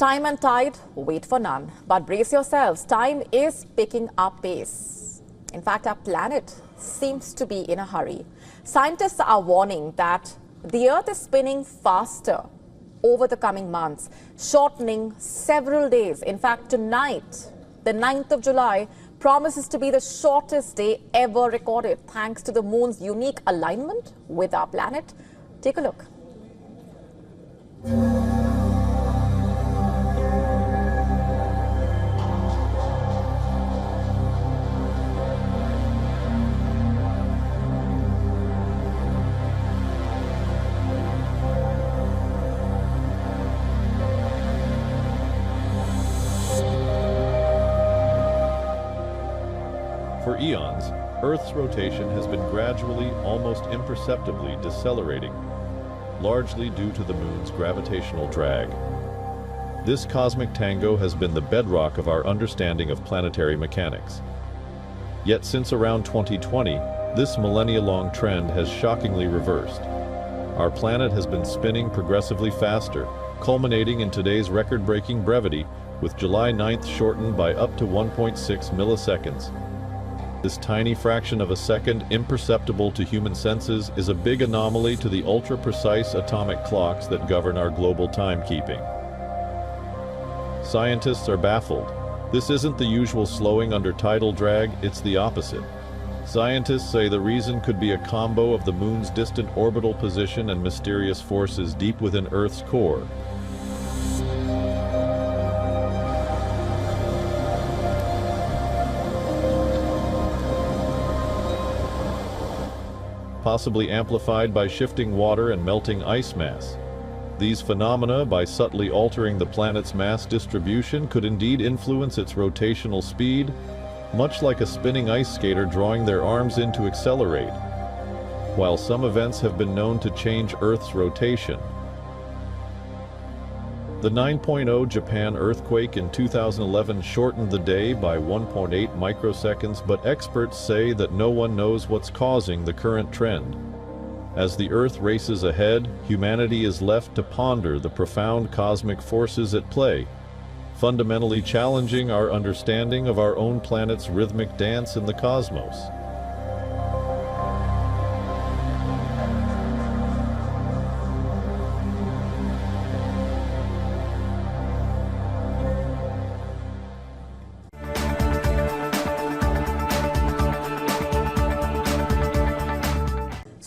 Time and tide wait for none. But brace yourselves, time is picking up pace. In fact, our planet seems to be in a hurry. Scientists are warning that the Earth is spinning faster over the coming months, shortening several days. In fact, tonight, the 9th of July, promises to be the shortest day ever recorded, thanks to the moon's unique alignment with our planet. Take a look. For eons, Earth's rotation has been gradually, almost imperceptibly decelerating, largely due to the moon's gravitational drag. This cosmic tango has been the bedrock of our understanding of planetary mechanics. Yet since around 2020, this millennia-long trend has shockingly reversed. Our planet has been spinning progressively faster, culminating in today's record-breaking brevity, with July 9th shortened by up to 1.6 milliseconds. This tiny fraction of a second, imperceptible to human senses, is a big anomaly to the ultra-precise atomic clocks that govern our global timekeeping. Scientists are baffled. This isn't the usual slowing under tidal drag, it's the opposite. Scientists say the reason could be a combo of the moon's distant orbital position and mysterious forces deep within Earth's core. Possibly amplified by shifting water and melting ice mass. These phenomena, by subtly altering the planet's mass distribution, could indeed influence its rotational speed, much like a spinning ice skater drawing their arms in to accelerate. While some events have been known to change Earth's rotation. The 9.0 Japan earthquake in 2011 shortened the day by 1.8 microseconds, but experts say that no one knows what's causing the current trend. As the Earth races ahead, humanity is left to ponder the profound cosmic forces at play, fundamentally challenging our understanding of our own planet's rhythmic dance in the cosmos.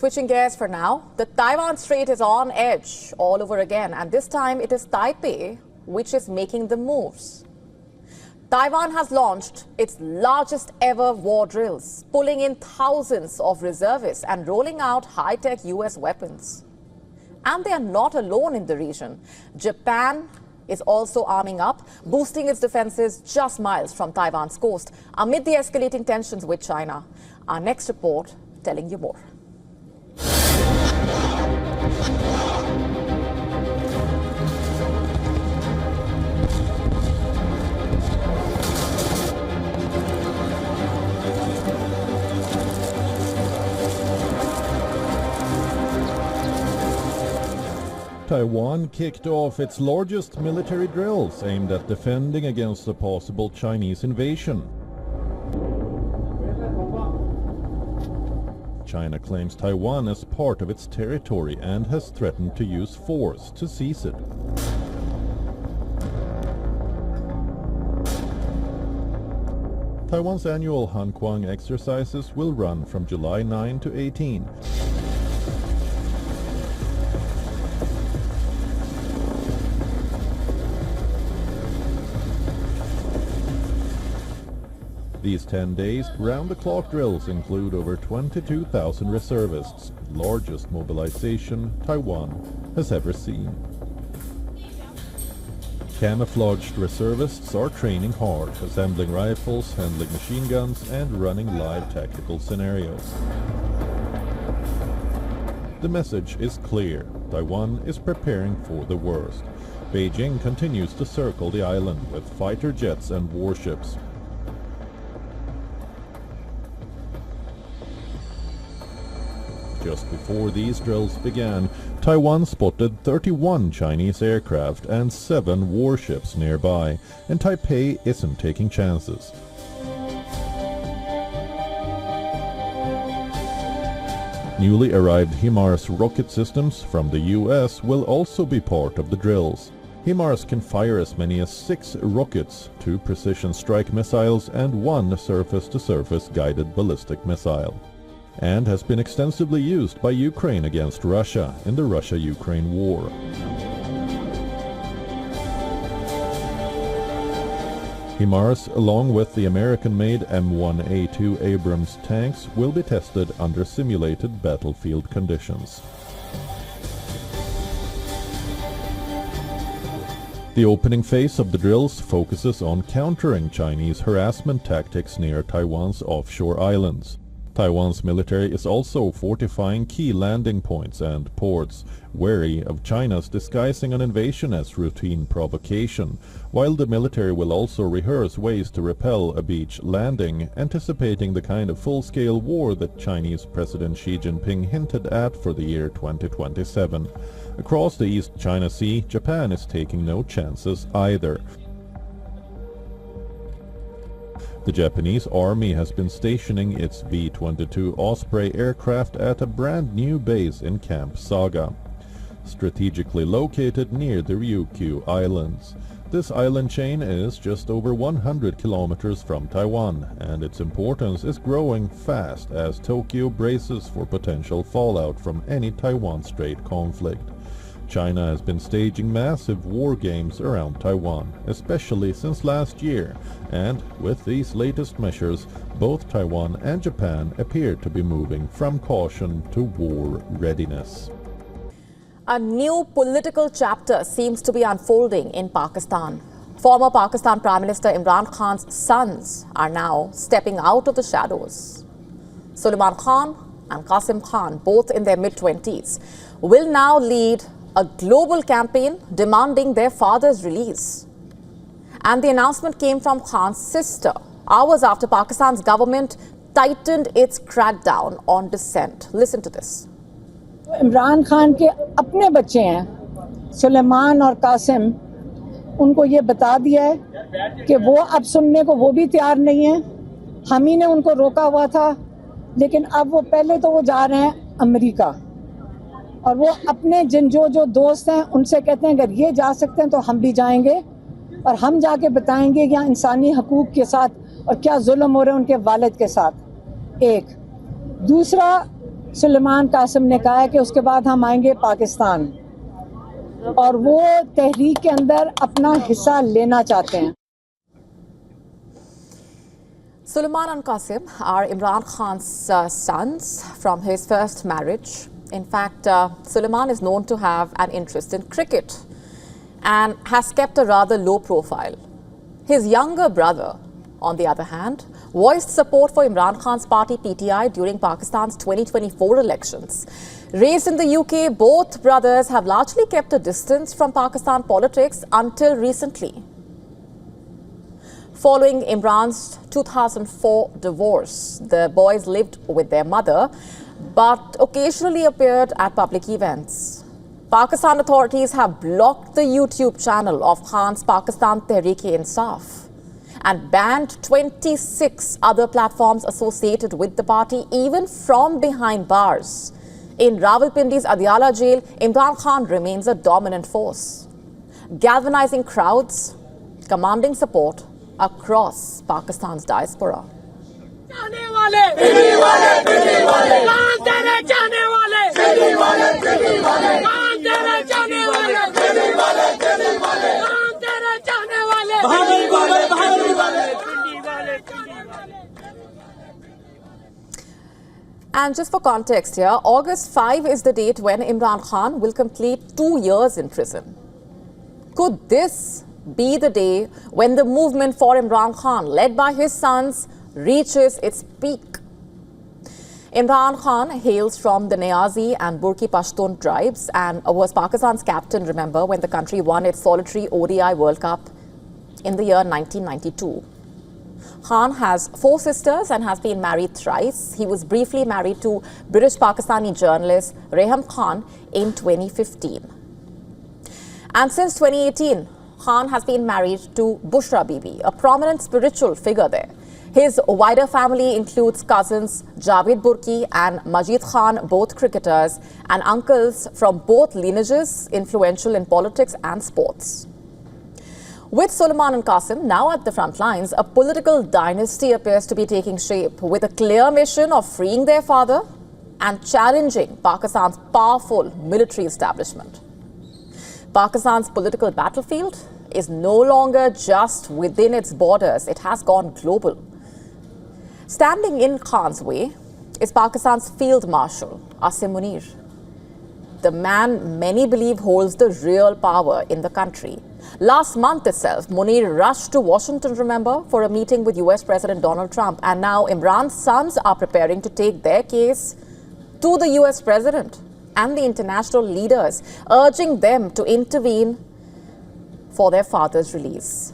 Switching gears for now, the Taiwan Strait is on edge all over again, and this time it is Taipei which is making the moves. Taiwan has launched its largest ever war drills, pulling in thousands of reservists and rolling out high-tech US weapons. And they are not alone in the region. Japan is also arming up, boosting its defenses just miles from Taiwan's coast amid the escalating tensions with China. Our next report telling you more. Taiwan kicked off its largest military drills aimed at defending against a possible Chinese invasion. China claims Taiwan as part of its territory and has threatened to use force to seize it. Taiwan's annual Hankuang exercises will run from July 9 to 18. These 10 days, round-the-clock drills include over 22,000 reservists, largest mobilization Taiwan has ever seen. Camouflaged reservists are training hard, assembling rifles, handling machine guns, and running live tactical scenarios. The message is clear. Taiwan is preparing for the worst. Beijing continues to circle the island with fighter jets and warships. Just before these drills began, Taiwan spotted 31 Chinese aircraft and 7 warships nearby, and Taipei isn't taking chances. Newly arrived HIMARS rocket systems from the US will also be part of the drills. HIMARS can fire as many as 6 rockets, 2 precision strike missiles and 1 surface-to-surface guided ballistic missile, and has been extensively used by Ukraine against Russia in the Russia-Ukraine war. HIMARS, along with the American-made M1A2 Abrams tanks, will be tested under simulated battlefield conditions. The opening phase of the drills focuses on countering Chinese harassment tactics near Taiwan's offshore islands. Taiwan's military is also fortifying key landing points and ports, wary of China's disguising an invasion as routine provocation, while the military will also rehearse ways to repel a beach landing, anticipating the kind of full-scale war that Chinese President Xi Jinping hinted at for the year 2027. Across the East China Sea, Japan is taking no chances either. The Japanese army has been stationing its B-22 Osprey aircraft at a brand new base in Camp Saga, strategically located near the Ryukyu Islands. This island chain is just over 100 kilometers from Taiwan, and its importance is growing fast as Tokyo braces for potential fallout from any Taiwan Strait conflict. China has been staging massive war games around Taiwan, especially since last year, and with these latest measures, both Taiwan and Japan appear to be moving from caution to war readiness. A new political chapter seems to be unfolding in Pakistan. Former Pakistan Prime Minister Imran Khan's sons are now stepping out of the shadows. Sulaiman Khan and Qasim Khan, both in their mid-20s, will now lead a global campaign demanding their father's release. And the announcement came from Khan's sister, hours after Pakistan's government tightened its crackdown on dissent. Listen to this. Imran Khan के अपने बच्चे हैं सुलेमान और कासिम, उनको ये बता दिया है कि वो अब सुनने को वो भी तैयार नहीं है। हम ही ने उनको रोका हुआ था, लेकिन अब वो पहले तो वो जा रहे हैं अमेरिका, और वो अपने जो दोस्त हैं उनसे कहते हैं अगर ये जा सकते हैं तो हम भी जाएंगे, और हम जाके बताएंगे यहाँ इंसानी हकूक़ के साथ और क्या जुल्म हो रहे हैं उनके वालिद के साथ। एक दूसरा, सुलेमान कासिम ने कहा है कि उसके बाद हम आएंगे पाकिस्तान, और वो तहरीक के अंदर अपना हिस्सा लेना चाहते हैं। Sulaiman and Qasim are Imran Khan's sons from his first marriage. In fact, Sulaiman is known to have an interest in cricket and has kept a rather low profile. His younger brother, on the other hand, voiced support for Imran Khan's party PTI during Pakistan's 2024 elections. Raised in the UK, both brothers have largely kept a distance from Pakistan politics until recently. Following Imran's 2004 divorce, the boys lived with their mother, but occasionally appeared at public events. Pakistan authorities have blocked the YouTube channel of Khan's Pakistan Tehreek-e-Insaf and banned 26 other platforms associated with the party, even from behind bars. In Rawalpindi's Adiala jail, Imran Khan remains a dominant force, galvanizing crowds, commanding support across Pakistan's diaspora. And just for context here, August 5 is the date when Imran Khan will complete 2 years in prison. Could this be the day when the movement for Imran Khan, led by his sons, reaches its peak? Imran Khan hails from the Niazi and Burki Pashtun tribes and was Pakistan's captain, remember, when the country won its solitary ODI World Cup in the year 1992. Khan has 4 sisters and has been married thrice. He was briefly married to British Pakistani journalist Imran Khans in 2015. And since 2018, Khan has been married to Bushra Bibi, a prominent spiritual figure there. His wider family includes cousins Javed Burki and Majid Khan, both cricketers, and uncles from both lineages influential in politics and sports. With Suleiman and Qasim now at the front lines, a political dynasty appears to be taking shape with a clear mission of freeing their father and challenging Pakistan's powerful military establishment. Pakistan's political battlefield is no longer just within its borders, it has gone global. Standing in Khan's way is Pakistan's Field Marshal, Asim Munir, the man many believe holds the real power in the country. Last month itself, Munir rushed to Washington, remember, for a meeting with US President Donald Trump. And now Imran's sons are preparing to take their case to the US President and the international leaders, urging them to intervene for their father's release.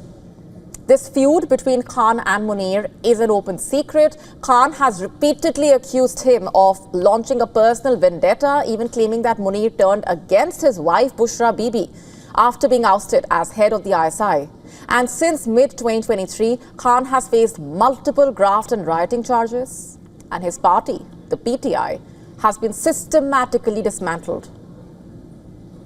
This feud between Khan and Munir is an open secret. Khan has repeatedly accused him of launching a personal vendetta, even claiming that Munir turned against his wife Bushra Bibi after being ousted as head of the ISI. And since mid-2023, Khan has faced multiple graft and rioting charges, and his party, the PTI, has been systematically dismantled.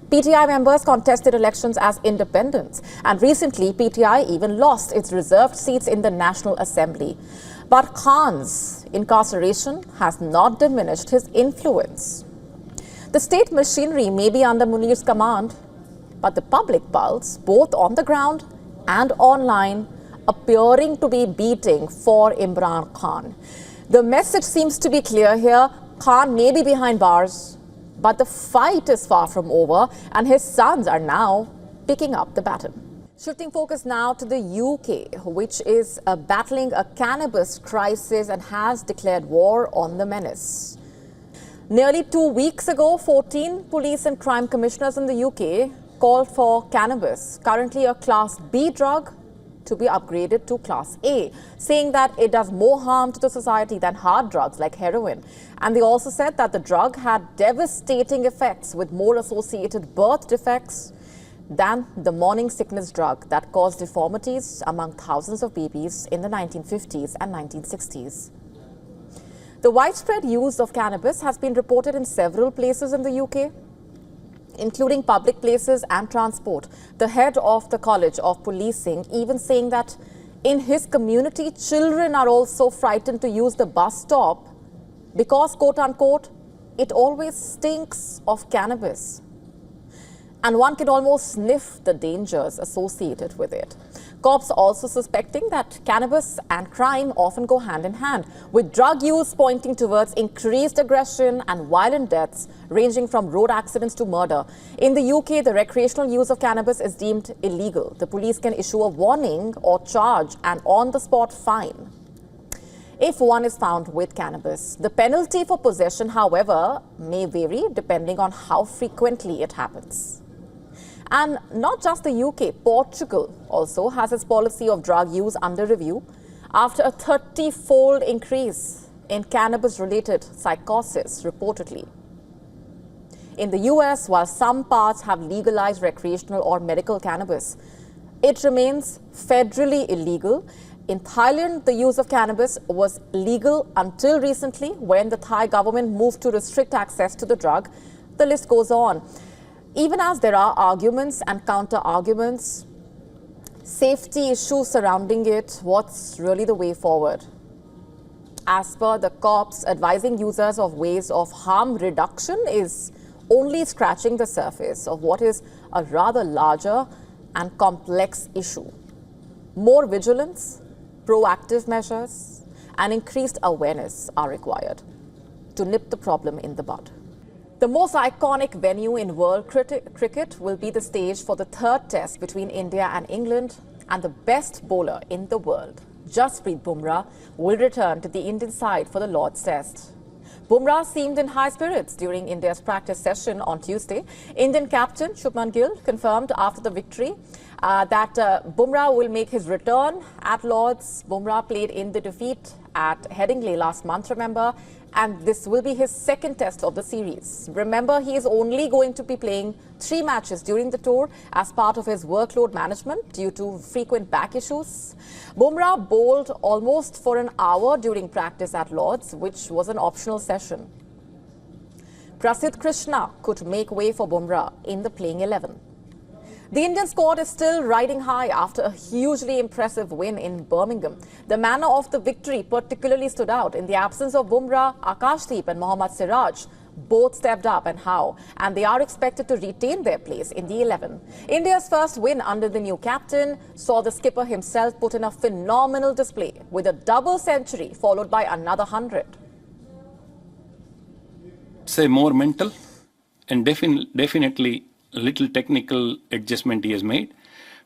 PTI members contested elections as independents, and recently PTI even lost its reserved seats in the National Assembly. But Khan's incarceration has not diminished his influence. The state machinery may be under Munir's command, but the public pulse, both on the ground and online, appearing to be beating for Imran Khan. The message seems to be clear here. Khan may be behind bars, but the fight is far from over, and his sons are now picking up the baton. Shifting focus now to the UK, which is battling a cannabis crisis and has declared war on the menace. Nearly 2 weeks ago, 14 police and crime commissioners in the UK called for cannabis, currently a Class B drug, to be upgraded to Class A, saying that it does more harm to the society than hard drugs like heroin. And they also said that the drug had devastating effects with more associated birth defects than the morning sickness drug that caused deformities among thousands of babies in the 1950s and 1960s. The widespread use of cannabis has been reported in several places in the UK, including public places and transport. The head of the College of Policing even saying that in his community, children are also frightened to use the bus stop because, quote unquote, it always stinks of cannabis. And one can almost sniff the dangers associated with it. Cops also suspecting that cannabis and crime often go hand in hand, with drug use pointing towards increased aggression and violent deaths ranging from road accidents to murder. In the UK, the recreational use of cannabis is deemed illegal. The police can issue a warning or charge an on-the-spot fine if one is found with cannabis. The penalty for possession, however, may vary depending on how frequently it happens. And not just the UK, Portugal also has its policy of drug use under review after a 30-fold increase in cannabis-related psychosis, reportedly. In the US, while some parts have legalized recreational or medical cannabis, it remains federally illegal. In Thailand, the use of cannabis was legal until recently when the Thai government moved to restrict access to the drug. The list goes on. Even as there are arguments and counter-arguments, safety issues surrounding it, what's really the way forward? As per the cops, advising users of ways of harm reduction is only scratching the surface of what is a rather larger and complex issue. More vigilance, proactive measures, and increased awareness are required to nip the problem in the bud. The most iconic venue in world cricket will be the stage for the third test between India and England, and the best bowler in the world, Jasprit Bumrah, will return to the Indian side for the Lord's Test. Bumrah seemed in high spirits during India's practice session on Tuesday. Indian captain Shubman Gill confirmed after the victory that Bumrah will make his return at Lord's. Bumrah played in the defeat at Headingley last month, remember, and this will be his second test of the series. Remember, he is only going to be playing 3 matches during the tour as part of his workload management due to frequent back issues. Bumrah bowled almost for an hour during practice at Lord's, which was an optional session. Prasidh Krishna could make way for Bumrah in the playing 11. The Indian squad is still riding high after a hugely impressive win in Birmingham. The manner of the victory particularly stood out. In the absence of Bumrah, Akashdeep and Mohammad Siraj both stepped up and how, and they are expected to retain their place in the 11. India's first win under the new captain saw the skipper himself put in a phenomenal display with a double century followed by another 100. Say more mental and definitely a little technical adjustment he has made,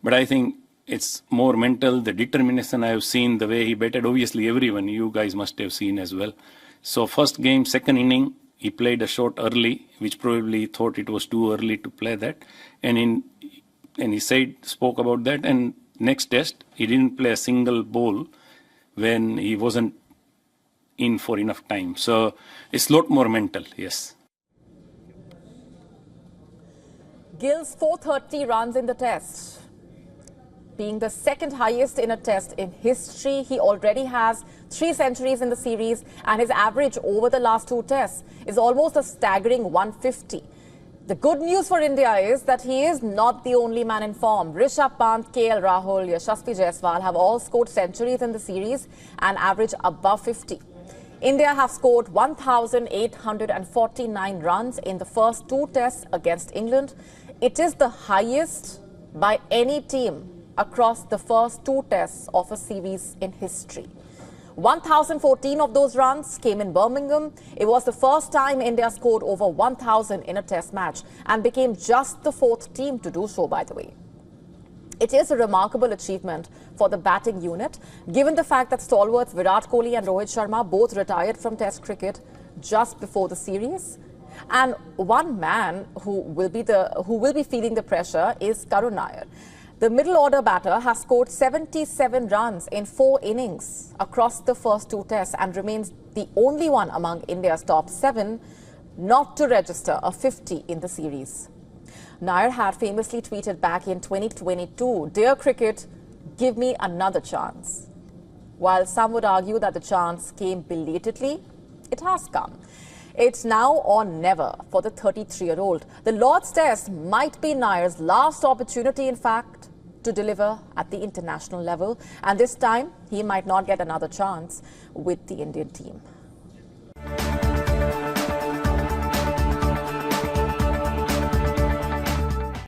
but I think it's more mental. The determination I have seen, the way he batted, obviously everyone, you guys must have seen as well. So first game, second inning, he played a shot early, which probably thought it was too early to play that, and he spoke about that. And next test, he didn't play a single ball when he wasn't in for enough time. So it's a lot more mental, yes. Gill's 430 runs in the test, being the second highest in a test in history. He already has 3 centuries in the series, and his average over the last 2 tests is almost a staggering 150. The good news for India is that he is not the only man in form. Rishabh Pant, KL Rahul, Yashasvi Jaiswal have all scored centuries in the series and average above 50. India have scored 1,849 runs in the first 2 tests against England. It is the highest by any team across the first 2 tests of a series in history. 1,014 of those runs came in Birmingham. It was the first time India scored over 1,000 in a test match and became just the 4th team to do so, by the way. It is a remarkable achievement for the batting unit, given the fact that stalwarts Virat Kohli and Rohit Sharma both retired from Test cricket just before the series. And one man who will be feeling the pressure is Karun Nair. The middle order batter has scored 77 runs in 4 innings across the first 2 tests and remains the only one among India's top 7 not to register a 50 in the series. Nair had famously tweeted back in 2022, "Dear cricket, give me another chance." While some would argue that the chance came belatedly, it has come. It's now or never for the 33-year-old. The Lord's Test might be Nair's last opportunity, in fact, to deliver at the international level. And this time, he might not get another chance with the Indian team.